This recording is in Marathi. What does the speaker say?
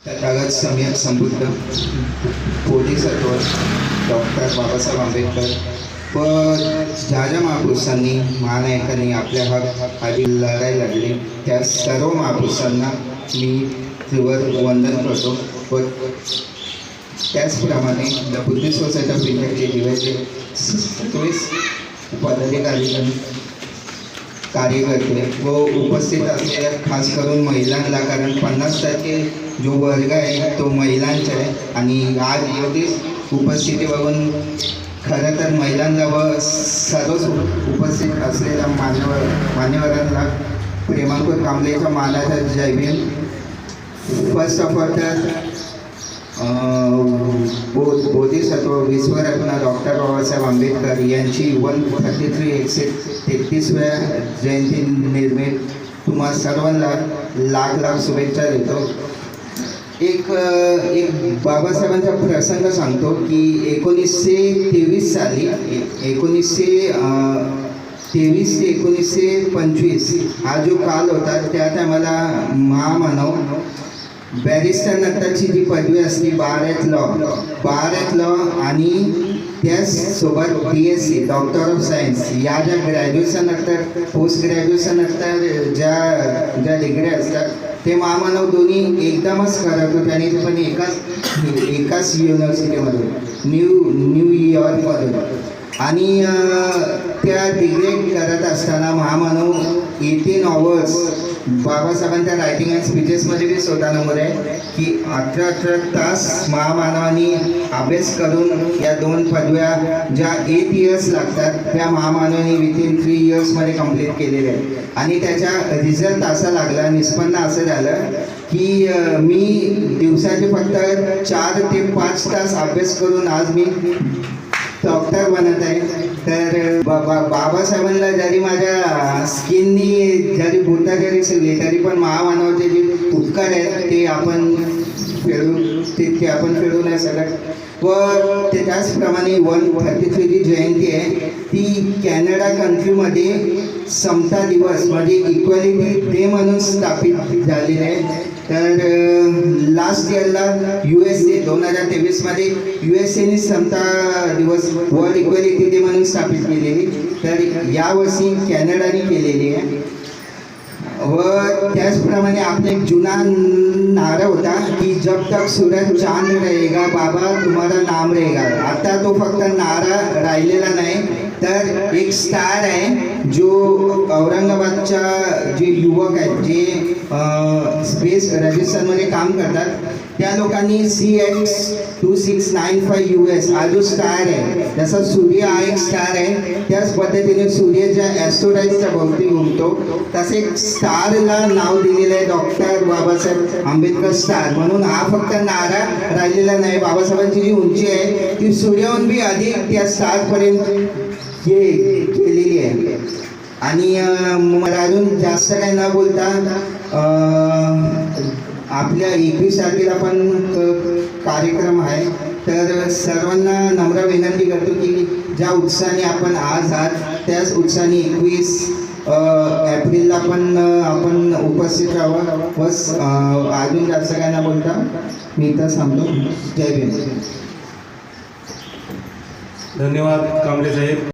तथागत सम्यक संबुद्ध बोधिसत्व डॉक्टर बाबासाहेब आंबेडकर व ज्या महापुरुषांनी महानायकांनी आपल्या आधी लढाई लढली त्या सर्व महापुरुषांना मी त्रिवर वंदन करतो व त्याचप्रमाणे द बुद्धिस्ट सोसायटी ऑफ इंडियाचे दिवसचे 27 पदाधिकारी कार्यकर्ते व उपस्थित असलेल्या खास करून महिलांना, कारण 50% जो वर्ग आहे तो महिलांचा आहे आणि आज एवढीच उपस्थिती बघून खरं तर महिलांना व सर्वच उपस्थित असलेल्या मान्यवरांना प्रेमांकुर कांबळेच्या मानाचा जय भीम. फर्स्ट ऑफ ऑल तर बोधिसत्व विश्वरत्न डॉक्टर बाबासाहेब आंबेडकर यांची 133व्या जयंती निर्मित तुम्हा सर्वांना लाख शुभेच्छा देतो. एक बाबासाहेबांचा प्रसंग सांगतो की 1923 साली 1923 ते 1925 हा जो काल होता त्या टायमाला महामानव बॅरिस्टर नंतरची जी पदवी असते बारात लॉ आणि त्याचसोबत BSc डॉक्टर ऑफ सायन्स या ज्या ग्रॅज्युएशन नंतर पोस्ट ग्रॅज्युएशन नंतर ज्या डिग्री असतात ते महामानव दोन्ही एकदमच करत होते आणि ते पण एकाच युनिव्हर्सिटीमधून न्यूयॉर्कमधून. आणि त्या डिग्री करत असताना महामानव 18 आवर्स बाबासाहेबांच्या रायटिंग अँड स्पीचेसमध्ये बी स्वतः नंबर आहे की 18 तास महामानवानी अभ्यास करून या 2 पदव्या ज्या 8 इयर्स लागतात त्या महामानवानी विथिन 3 इयर्समध्ये कंप्लीट केलेल्या आहेत. आणि त्याचा रिझल्ट असा लागला, निष्पन्न असं झालं की मी दिवसाचे फक्त 4 ते 5 तास अभ्यास करून आज मी डॉक्टर बनत आहे. तर बाबासाहेबांना जरी माझ्या स्किननी जरी बुद्धा जरी शिवली तरी पण महामानवाचे जे उपकार आहेत ते आपण फेडू नाही शकत. व ते त्याचप्रमाणे 133 जी जयंती आहे ती कॅनडा कंट्रीमध्ये समता दिवस म्हणजे इक्वॅलिटी डे म्हणून स्थापित झालेली आहे. तर लास्ट इयरला USA 2023मध्ये USAने समता दिवस वर्ल्ड इक्वॅलिटी डे म्हणून स्थापित केलेली, तर यावर्षी कॅनडाने केलेली आहे. व त्याचप्रमाणे आपला एक जुना नारा होता की जब तक सूरज चांद रहेगा बाबा तुम्हारा नाम रहेगा. आता तो फक्त नारा राहिलेला नाही तर एक स्टार आहे जो औरंगाबादच्या जे युवक आहेत जे स्पेस रजिस्टरमध्ये काम करतात त्या लोकांनी CX2695 US हा जो स्टार आहे जसा सूर्य हा एक स्टार आहे त्याच पद्धतीने सूर्याच्या ॲस्ट्रोडाईजच्या भोवती घुमतो तसे स्टारला नाव दिलेलं आहे डॉक्टर बाबासाहेब आंबेडकर स्टार म्हणून. हा फक्त नारा राहिलेला नाही, बाबासाहेबांची जी उंची आहे ती सूर्याहून बी अधिक त्या स्टारपर्यंत केलेली आहे. आणि मला अजून जास्त काही न बोलता आपल्या 21 तारखेला पण कार्यक्रम आहे, तर सर्वांना नम्र विनंती करतो की ज्या उत्साहाने आपण आज आहात त्याच उत्साहाने 21 एप्रिलला पण आपण उपस्थित राहावं. बस अजून जास्त काय न बोलता मी इथं थांबतो. जय भीम. धन्यवाद कांबळे साहेब.